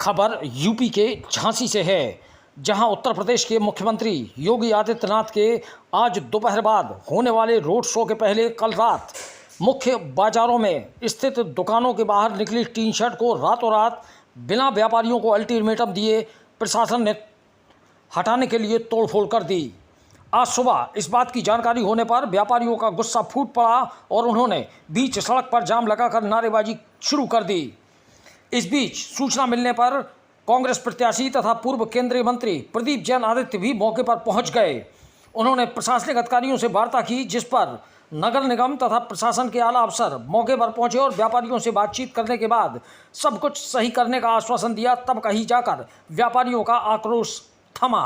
खबर यूपी के झांसी से है, जहां उत्तर प्रदेश के मुख्यमंत्री योगी आदित्यनाथ के आज दोपहर बाद होने वाले रोड शो के पहले कल रात मुख्य बाजारों में स्थित दुकानों के बाहर निकली टीन शेड को रातों रात बिना व्यापारियों को अल्टीमेटम दिए प्रशासन ने हटाने के लिए तोड़फोड़ कर दी। आज सुबह इस बात की जानकारी होने पर व्यापारियों का गुस्सा फूट पड़ा और उन्होंने बीच सड़क पर जाम लगाकर नारेबाजी शुरू कर दी। इस बीच सूचना मिलने पर कांग्रेस प्रत्याशी तथा पूर्व केंद्रीय मंत्री प्रदीप जैन आदित्य भी मौके पर पहुंच गए। उन्होंने प्रशासनिक अधिकारियों से वार्ता की, जिस पर नगर निगम तथा प्रशासन के आला अफसर मौके पर पहुंचे और व्यापारियों से बातचीत करने के बाद सब कुछ सही करने का आश्वासन दिया। तब कहीं जाकर व्यापारियों का आक्रोश थमा।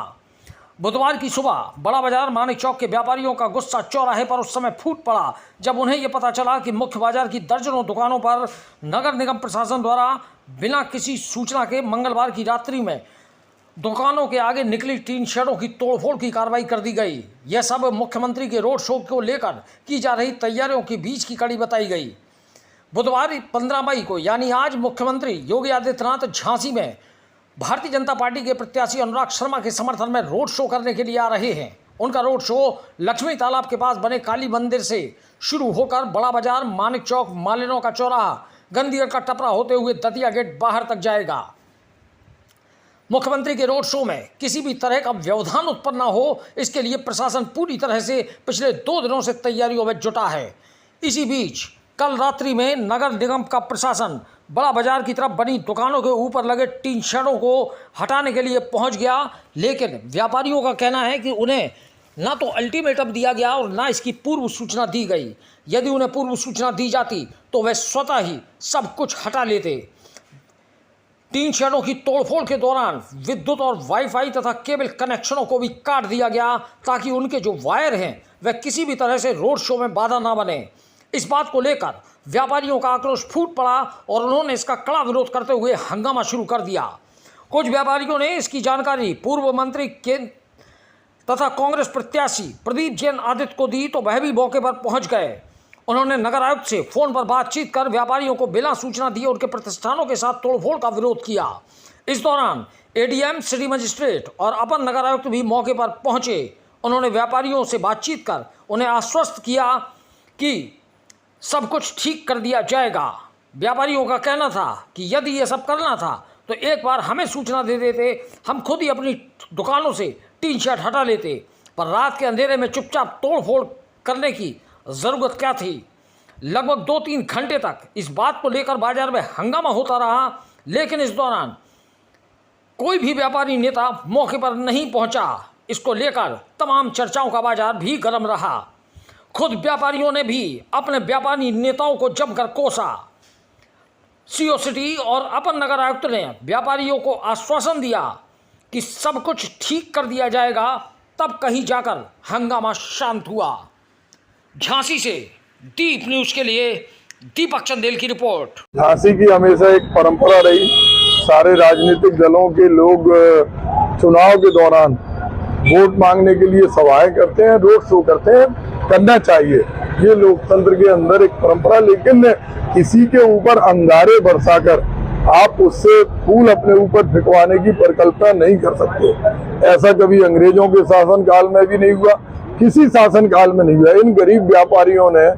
बुधवार की सुबह बड़ा बाजार मानिक चौक के व्यापारियों का गुस्सा चौराहे पर उस समय फूट पड़ा जब उन्हें यह पता चला कि मुख्य बाजार की दर्जनों दुकानों पर नगर निगम प्रशासन द्वारा बिना किसी सूचना के मंगलवार की रात्रि में दुकानों के आगे निकली टीन शेडों की तोड़फोड़ की कार्रवाई कर दी गई। यह सब मुख्यमंत्री के रोड शो को लेकर की जा रही तैयारियों के बीच की कड़ी बताई गई। बुधवार 15 मई को यानी आज मुख्यमंत्री योगी आदित्यनाथ झांसी में भारतीय जनता पार्टी के प्रत्याशी अनुराग शर्मा के समर्थन में रोड शो करने के लिए आ रहे हैं। उनका रोड शो लक्ष्मी तालाब के पास बने काली मंदिर से शुरू होकर बड़ा बाजार, मानिक चौक, मालिनों का चौराहा, गंदीगढ़ का टपरा होते हुए दतिया गेट बाहर तक जाएगा। मुख्यमंत्री के रोड शो में किसी भी तरह का व्यवधान उत्पन्न न हो, इसके लिए प्रशासन पूरी तरह से पिछले 2 दिनों से तैयारियों में जुटा है। इसी बीच कल रात्रि में नगर निगम का प्रशासन बड़ा बाजार की तरफ बनी दुकानों के ऊपर लगे टीन शेडों को हटाने के लिए पहुंच गया, लेकिन व्यापारियों का कहना है कि उन्हें ना तो अल्टीमेटम दिया गया और ना इसकी पूर्व सूचना दी गई। यदि उन्हें पूर्व सूचना दी जाती तो वे स्वतः ही सब कुछ हटा लेते। टीन शेडों की तोड़फोड़ के दौरान विद्युत और वाईफाई तथा केबल कनेक्शनों को भी काट दिया गया ताकि उनके जो वायर हैं वह किसी भी तरह से रोड शो में बाधा ना बने। इस बात को लेकर व्यापारियों का आक्रोश फूट पड़ा और उन्होंने इसका कड़ा विरोध करते हुए हंगामा शुरू कर दिया। कुछ व्यापारियों ने इसकी जानकारी पूर्व मंत्री तथा कांग्रेस प्रत्याशी प्रदीप जैन आदित्य को दी तो वह भी मौके पर पहुंच गए। उन्होंने नगर आयुक्त से फोन पर बातचीत कर व्यापारियों को बिना सूचना दिए उनके प्रतिष्ठानों के साथ तोड़फोड़ का विरोध किया। इस दौरान एडीएम, सिटी मजिस्ट्रेट और अपर नगर आयुक्त भी मौके पर पहुंचे। उन्होंने व्यापारियों से बातचीत कर उन्हें आश्वस्त किया कि सब कुछ ठीक कर दिया जाएगा। व्यापारियों का कहना था कि यदि ये सब करना था तो एक बार हमें सूचना दे देते, हम खुद ही अपनी दुकानों से टीन शेड हटा लेते, पर रात के अंधेरे में चुपचाप तोड़फोड़ करने की ज़रूरत क्या थी। लगभग 2-3 घंटे तक इस बात को लेकर बाजार में हंगामा होता रहा, लेकिन इस दौरान कोई भी व्यापारी नेता मौके पर नहीं पहुंचा। इसको लेकर तमाम चर्चाओं का बाजार भी गर्म रहा। खुद व्यापारियों ने भी अपने व्यापारी नेताओं को जमकर कोसा। सीओ सिटी और अपर नगर आयुक्त ने व्यापारियों को आश्वासन दिया कि सब कुछ ठीक कर दिया जाएगा। तब कहीं जाकर हंगामा शांत हुआ। झांसी से दीप न्यूज के लिए दीपक चंदेल की रिपोर्ट। झांसी की हमेशा एक परंपरा रही, सारे राजनीतिक दलों के लोग चुनाव के दौरान वोट मांगने के लिए सभाएं करते हैं, रोड शो करते हैं, करना चाहिए। ये लोकतंत्र के अंदर एक परंपरा, लेकिन किसी के ऊपर अंगारे बरसाकर आप उससे फूल अपने ऊपर फेंकवाने की परिकल्पना नहीं कर सकते। ऐसा कभी अंग्रेजों के शासन काल में भी नहीं हुआ, किसी शासन काल में नहीं हुआ। इन गरीब व्यापारियों ने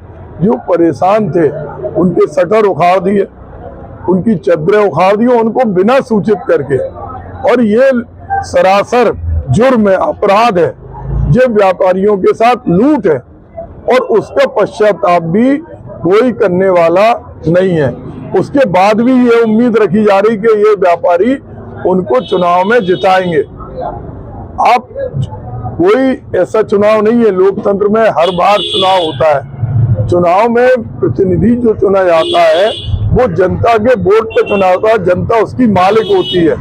जो परेशान थे उनके शटर उखाड़ दिए, उनकी चद्दरें उखाड़ दी, उनको बिना सूचित करके। और ये सरासर जुर्म है, अपराध है, ये व्यापारियों के साथ लूट है और उसका पश्चाताप भी कोई करने वाला नहीं है। उसके बाद भी ये उम्मीद रखी जा रही कि ये व्यापारी उनको चुनाव में जिताएंगे। आप कोई ऐसा चुनाव नहीं है, लोकतंत्र में हर बार चुनाव होता है। चुनाव में प्रतिनिधि जो चुना जाता है वो जनता के वोट पे चुना होता है, जनता उसकी मालिक होती है।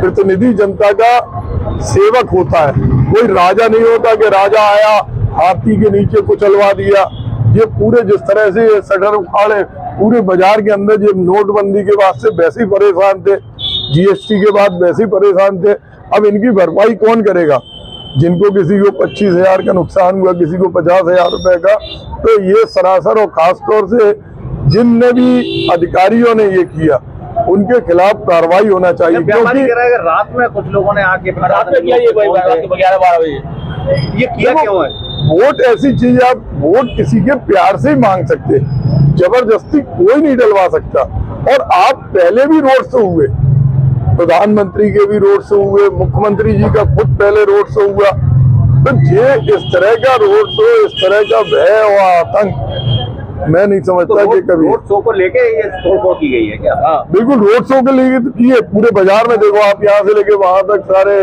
प्रतिनिधि जनता का सेवक होता है, कोई राजा नहीं होता कि राजा आया हाथी के नीचे कुचलवा दिया। ये पूरे जिस तरह से ये शटर उखाड़े पूरे बाजार के अंदर, ये नोटबंदी के बाद से वैसे ही परेशान थे, जीएसटी के बाद वैसे ही परेशान थे। अब इनकी भरपाई कौन करेगा? जिनको किसी को 25,000 का नुकसान हुआ, किसी को 50,000 रुपए का, तो ये सरासर और खासतौर से जिनने भी अधिकारियों ने ये किया उनके खिलाफ कार्रवाई होना चाहिए। व्यापारी क्योंकि कह रहा है कि रात में कुछ लोगों ने आके रात में किया ये 11-12 बजे ये किया क्यों है? वोट ऐसी चीज है, आप वोट किसी के प्यार से ही मांग सकते, जबरदस्ती कोई नहीं डलवा सकता। और आप पहले भी रोड शो हुए, प्रधानमंत्री के भी रोड शो हुए, मुख्यमंत्री जी का खुद पहले रोड शो हुआ। तो ये इस तरह का रोड शो, इस तरह का भय और आतंक मैं नहीं समझता कि कभी। रोड शो को लेके ये तोड़फोड़ की गई है क्या? हाँ बिल्कुल रोड शो के लिए तो किए, पूरे बाजार में देखो आप, यहाँ से लेके वहां तक सारे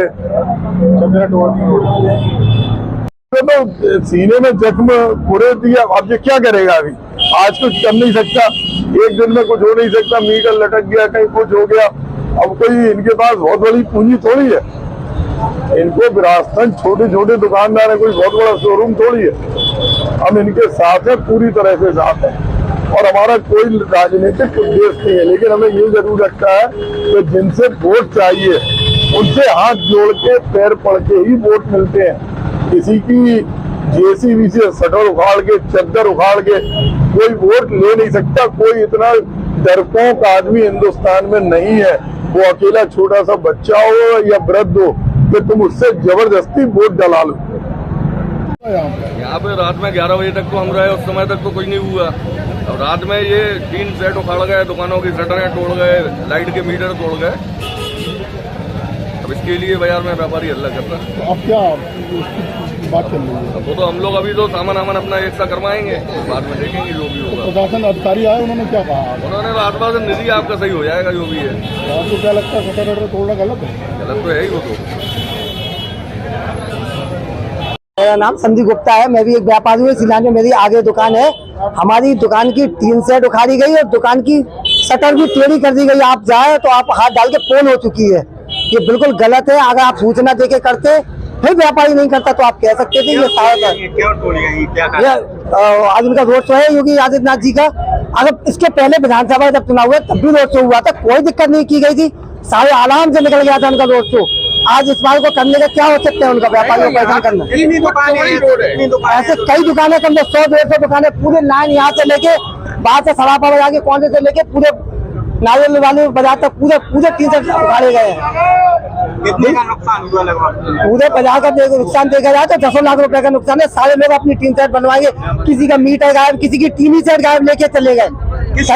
तो सीने में जख्म पूरे दिया। अब ये क्या करेगा? अभी आज कुछ कर नहीं सकता, एक दिन में कुछ हो नहीं सकता, मीटर लटक गया, कहीं कुछ हो गया। अब कोई इनके पास बहुत बड़ी पूंजी थोड़ी है, इनको विरासतन छोटे छोटे दुकानदार है, कोई बहुत बड़ा शोरूम थोड़ी है। हम इनके साथ हैं, पूरी तरह से साथ हैं, और हमारा कोई राजनीतिक उद्देश्य नहीं है। लेकिन हमें ये जरूर लगता है कि जिनसे वोट चाहिए उनसे हाथ जोड़ के पैर पड़ के ही वोट मिलते हैं। किसी की जेसीबी से शटर उखाड़ के, चद्दर उखाड़ के कोई वोट ले नहीं सकता। कोई इतना डरपोक आदमी हिंदुस्तान में नहीं है, वो अकेला छोटा सा बच्चा हो या वृद्ध हो, कि तुम उससे जबरदस्ती वोट डला लो। यहाँ पे रात में 11 बजे तक तो हम रहे, उस समय तक तो कुछ नहीं हुआ। अब रात में ये 3 सेट उखाड़ गए, दुकानों की शटरें तोड़ गए, लाइट के मीटर तोड़ गए। अब इसके लिए बाजार में व्यापारी हल्ला कर रहा है। अब क्या बात कर रही है? वो तो हम लोग अभी तो सामान अपना एक सा करवाएंगे, बाद में देखेंगे जो भी होगा। प्रशासन अधिकारी आए, उन्होंने क्या कहा? उन्होंने आश्वासन दे दिया आपका सही हो जाएगा जो भी है। आपको क्या लगता है शटर तोड़ना गलत है? गलत तो है ही वो तो। मेरा नाम संदीप गुप्ता है, मैं भी एक व्यापारी हूँ। सिलान में मेरी आगे दुकान है। हमारी दुकान की 3 सेट उखाड़ी गई और दुकान की शटर भी टेढ़ी कर दी गई। आप जाए तो आप हाथ डाल के पोल हो चुकी है। ये बिल्कुल गलत है। अगर आप सूचना देके करते फिर व्यापारी नहीं करता तो आप कह सकते थे ये शायद है। क्यों तोड़ी गई? क्या आज उनका रोड शो है योगी आदित्यनाथ जी का। अगर इसके पहले विधानसभा जब चुनाव हुआ तब भी रोड शो हुआ था, कोई दिक्कत नहीं की गई थी, सारे आराम से निकल गया था उनका रोड शो। आज इस बार को करने का क्या हो सकता है? उनका व्यापारियों को परेशान करना। ऐसे कई दुकानें कम से 100-150 दुकानें पूरे लाइन यहाँ से लेके बाहर से सरापा बाजार के कोने से लेके पूरे नारियल वाले बाजार तक पूरे 3 सेट उखाड़े गए हैं। कितने का नुकसान हुआ लगभग? पूरे बाजार का नुकसान देखा जाए तो 10 लाख रुपए का नुकसान है। सारे लोग अपनी 3 सेट बनवाएंगे, किसी का मीटर गायब, किसी की टीवी सेट गायब लेके चले गए। किस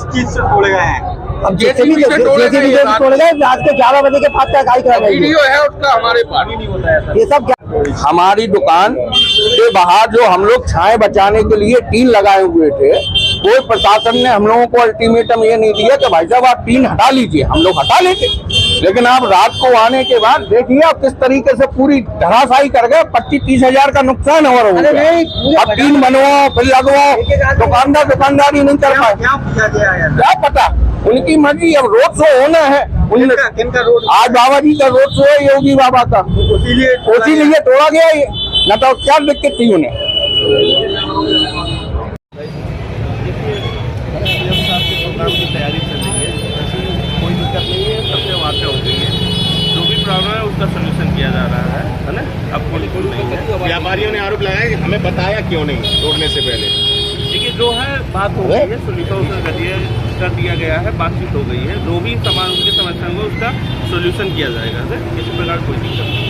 चीज से तोड़े गए हैं? अब जैसे भी तोड़े गए रात के 11 बजे के बाद का वीडियो है उसका हमारे पास नहीं होता है। ये सब हमारी दुकान के बाहर जो हम लोग छाए बचाने के लिए टीन लगाए हुए थे, कोई प्रशासन ने हम लोगों को अल्टीमेटम ये नहीं दिया कि भाई साहब आप टीन हटा लीजिए, हम लोग हटा लेते। लेकिन आप रात को आने के बाद देखिए आप किस तरीके से पूरी धराशायी कर गए। 25-30 हजार का नुकसान हो रहा है। अब टीन बनवाओ फिर लगवाओ, दुकानदारी नहीं कर पाए। क्या पता, उनकी मर्जी। अब रोड शो होना है, किनका रोड? आज बाबा जी का रोड शो है, योगी बाबा का, इसीलिए तोड़ा गया ये, न तो क्या दिक्कत थी उन्हें। प्रोग्राम की तैयारी चल रही है, कोई दिक्कत नहीं है, सबसे वाक़ हो गई है। जो भी प्रॉब्लम है उसका सोल्यूशन किया जा रहा है ना। अब कोई नहीं है। व्यापारियों ने आरोप लगाया कि हमें बताया क्यों नहीं तोड़ने से पहले। देखिए जो है बात हो गई है, सोल्यूशन कर दिया गया है, बातचीत हो गई है। जो भी सामान उनके समस्या होगा उसका सोल्यूशन किया जाएगा। किसी प्रकार कोई दिक्कत नहीं।